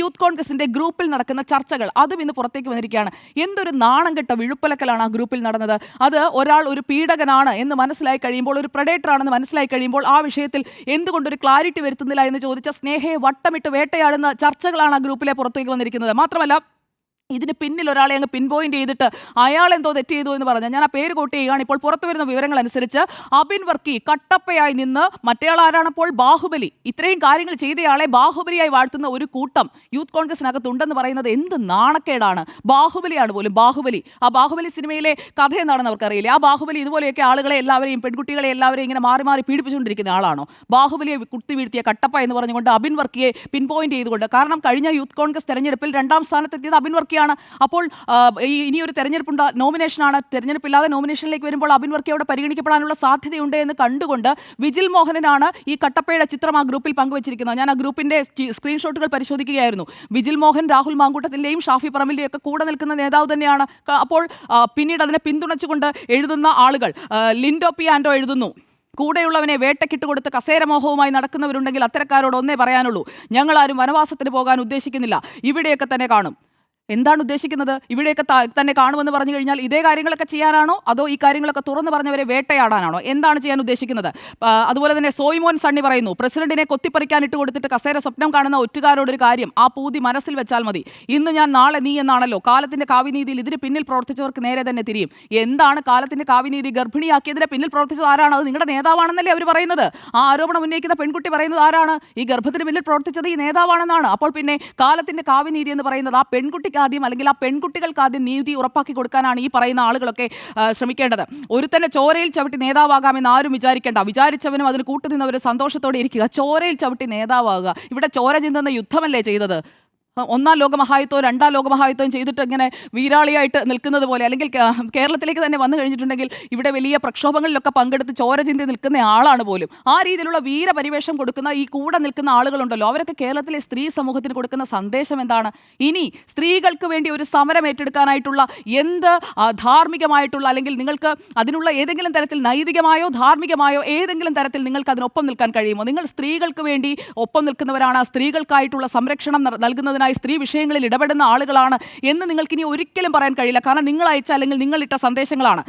Youth കോൺഗ്രസിന്റെ ഗ്രൂപ്പിൽ നടക്കുന്ന ചർച്ചകൾ അതും ഇന്ന് പുറത്തേക്ക് വന്നിരിക്കുകയാണ്. എന്തൊരു നാണം കെട്ട വിഴുപ്പലക്കലാണ് ആ ഗ്രൂപ്പിൽ നടന്നത്. അത് ഒരാൾ ഒരു പീഡകനാണ് എന്ന് മനസ്സിലായി കഴിയുമ്പോൾ, ഒരു പ്രഡേറ്റർ ആണെന്ന് മനസ്സിലായി കഴിയുമ്പോൾ ആ വിഷയത്തിൽ എന്തുകൊണ്ടൊരു ക്ലാരിറ്റി വരുത്തുന്നില്ല എന്ന് ചോദിച്ച സ്നേഹയെ വട്ടമിട്ട് വേട്ടയാടുന്ന ചർച്ചകളാണ് ആ ഗ്രൂപ്പിലെ പുറത്തേക്ക് വന്നിരിക്കുന്നത്. മാത്രമല്ല, ഇതിന് പിന്നിൽ ഒരാളെ അങ്ങ് പിൻ പോയിന്റ് ചെയ്തിട്ട് അയാൾ എന്തോ തെറ്റ് ചെയ്തു എന്ന് പറഞ്ഞാൽ ഞാൻ ആ പേര് കോട്ട് ചെയ്യുകയാണ്. ഇപ്പോൾ പുറത്തു വരുന്ന വിവരങ്ങൾ അനുസരിച്ച് അബിൻ വർക്കി കട്ടപ്പയായി നിന്ന് മറ്റേയാൾ ആരാണപ്പോൾ ബാഹുബലി, ഇത്രയും കാര്യങ്ങൾ ചെയ്തയാളെ ബാഹുബലിയായി വാഴ്ത്തുന്ന ഒരു കൂട്ടം യൂത്ത് കോൺഗ്രസിനകത്തുണ്ടെന്ന് പറയുന്നത് എന്ത് നാണക്കേടാണ്. ബാഹുബലിയാണ് പോലും ബാഹുബലി. ആ ബാഹുബലി സിനിമയിലെ കഥ എന്താണെന്ന് അവർക്കറിയില്ല. ആ ബാഹുബലി ഇതുപോലെയൊക്കെ ആളുകളെ എല്ലാവരെയും, പെൺകുട്ടികളെ എല്ലാവരെയും ഇങ്ങനെ മാറി മാറി പീഡിപ്പിച്ചുകൊണ്ടിരിക്കുന്ന ആളാണോ? ബാഹുബലിയെ കുത്തി വീഴ്ത്തിയ കട്ടപ്പ എന്ന് പറഞ്ഞുകൊണ്ട് അബിൻ വർക്കിയെ പിൻ പോയിന്റ് ചെയ്തുകൊണ്ട്, കാരണം കഴിഞ്ഞ യൂത്ത് കോൺഗ്രസ് തെരഞ്ഞെടുപ്പിൽ 2ാം സ്ഥാനത്തെത്തിയത് അബിൻ വർക്കി. അപ്പോൾ ഇനിയൊരു തെരഞ്ഞെടുപ്പുണ്ട്, നോമിനേഷനാണ്. തെരഞ്ഞെടുപ്പില്ലാതെ നോമിനേഷനിലേക്ക് വരുമ്പോൾ അബിൻ വർക്കി അവിടെ പരിഗണിക്കപ്പെടാനുള്ള സാധ്യതയുണ്ട് എന്ന് കണ്ടുകൊണ്ട് വിജിൽ മോഹനനാണ് ഈ കട്ടപ്പയുടെ ചിത്രം ആ ഗ്രൂപ്പിൽ പങ്കുവച്ചിരിക്കുന്നത്. ഞാൻ ആ ഗ്രൂപ്പിന്റെ സ്ക്രീൻഷോട്ടുകൾ പരിശോധിക്കുകയായിരുന്നു. വിജിൽ മോഹൻ രാഹുൽ മാങ്കൂട്ടത്തിന്റെയും ഷാഫി പറമ്പിന്റെയും ഒക്കെ കൂടെ നിൽക്കുന്ന നേതാവ് തന്നെയാണ്. അപ്പോൾ പിന്നീട് അതിനെ പിന്തുണച്ചുകൊണ്ട് എഴുതുന്ന ആളുകൾ, ലിൻഡോ പി ആൻഡോ എഴുതുന്നു, കൂടെയുള്ളവനെ വേട്ടക്കിട്ട് കൊടുത്ത് കസേരമോഹവുമായി നടക്കുന്നവരുണ്ടെങ്കിൽ അത്തരക്കാരോട് ഒന്നേ പറയാനുള്ളൂ, ഞങ്ങളാരും വനവാസത്തിന് പോകാൻ ഉദ്ദേശിക്കുന്നില്ല, ഇവിടെയൊക്കെ തന്നെ കാണും. എന്താണ് ഉദ്ദേശിക്കുന്നത്? ഇവിടെയൊക്കെ തന്നെ കാണുമെന്ന് പറഞ്ഞു കഴിഞ്ഞാൽ ഇതേ കാര്യങ്ങളൊക്കെ ചെയ്യാനാണോ, അതോ ഈ കാര്യങ്ങളൊക്കെ തുറന്നു പറഞ്ഞവരെ വേട്ടയാടാനാണോ? എന്താണ് ചെയ്യാൻ ഉദ്ദേശിക്കുന്നത്? അതുപോലെ തന്നെ സോയിമോൻ സണ്ണി പറയുന്നു, പ്രസിഡന്റിനെ കൊത്തിപ്പറിക്കാൻ ഇട്ട് കൊടുത്തിട്ട് കസേര സ്വപ്നം കാണുന്ന ഒറ്റുകാരോടൊരു കാര്യം, ആ പൂതി മനസ്സിൽ വെച്ചാൽ മതി. ഇന്ന് ഞാൻ നാളെ നീ എന്നാണല്ലോ. കാലത്തിന്റെ കാവ്യനീതിയിൽ ഇതിന് പിന്നിൽ പ്രവർത്തിച്ചവർക്ക് നേരെ തന്നെ തിരിയും. എന്താണ് കാലത്തിന്റെ കാവ്യനീതി? ഗർഭിണിയാക്കിയതിന് പിന്നിൽ പ്രവർത്തിച്ചത് ആരാണ്? അത് നിങ്ങളുടെ നേതാവാണെന്നല്ലേ അവർ പറയുന്നത്. ആ ആരോപണം ഉന്നയിക്കുന്ന പെൺകുട്ടി പറയുന്നത് ആരാണ്? ഈ ഗർഭത്തിന് പിന്നിൽ പ്രവർത്തിച്ചത് ഈ നേതാവാണെന്നാണ്. അപ്പോൾ പിന്നെ കാലത്തിന്റെ കാവ്യനീതി എന്ന് പറയുന്നത് ആ പെൺകുട്ടി ആദ്യം, അല്ലെങ്കിൽ ആ പെൺകുട്ടികൾക്ക് ആദ്യം നീതി ഉറപ്പാക്കി കൊടുക്കാനാണ് ഈ പറയുന്ന ആളുകളൊക്കെ ശ്രമിക്കേണ്ടത്. ഒരു തന്നെ ചോരയിൽ ചവിട്ടി നേതാവാകാമെന്ന് ആരും വിചാരിക്കേണ്ട. വിചാരിച്ചവനും അതിന് കൂട്ടുനിന്നവരും സന്തോഷത്തോടെ ഇരിക്കുക. ചോരയിൽ ചവിട്ടി നേതാവാകുക, ഇവിടെ ചോര ചിന്തുന്ന യുദ്ധമല്ലേ ചെയ്തത്? 1ാം ലോകമഹായുദ്ധവും 2ാം ലോകമഹായുദ്ധവും ചെയ്തിട്ട് ഇങ്ങനെ വീരാളിയായിട്ട് നിൽക്കുന്നത് പോലെ, അല്ലെങ്കിൽ കേരളത്തിലേക്ക് തന്നെ വന്നു കഴിഞ്ഞിട്ടുണ്ടെങ്കിൽ ഇവിടെ വലിയ പ്രക്ഷോഭങ്ങളിലൊക്കെ പങ്കെടുത്ത് ചോര ചിന്തി നിൽക്കുന്ന ആളാണ് പോലും. ആ രീതിയിലുള്ള വീരപരിവേഷം കൊടുക്കുന്ന ഈ കൂടെ നിൽക്കുന്ന ആളുകളുണ്ടല്ലോ, അവരൊക്കെ കേരളത്തിലെ സ്ത്രീ സമൂഹത്തിന് കൊടുക്കുന്ന സന്ദേശം എന്താണ്? ഇനി സ്ത്രീകൾക്ക് വേണ്ടി ഒരു സമരം ഏറ്റെടുക്കാനായിട്ടുള്ള എന്ത് ധാർമ്മികമായിട്ടുള്ള, അല്ലെങ്കിൽ നിങ്ങൾക്ക് അതിനുള്ള ഏതെങ്കിലും തരത്തിൽ നൈതികമായോ ധാർമ്മികമായോ ഏതെങ്കിലും തരത്തിൽ നിങ്ങൾക്ക് അതിനൊപ്പം നിൽക്കാൻ കഴിയുമോ? നിങ്ങൾ സ്ത്രീകൾക്ക് വേണ്ടി ഒപ്പം നിൽക്കുന്നവരാണ്, സ്ത്രീകൾക്കായിട്ടുള്ള സംരക്ഷണം നൽകുന്നതിന് സ്ത്രീ വിഷയങ്ങളിൽ ഇടപെടുന്ന ആളുകളാണ് എന്ന് നിങ്ങൾക്ക് ഇനി ഒരിക്കലും പറയാൻ കഴിയില്ല. കാരണം നിങ്ങൾ അയച്ച, അല്ലെങ്കിൽ നിങ്ങളിട്ട സന്ദേശങ്ങളാണ്.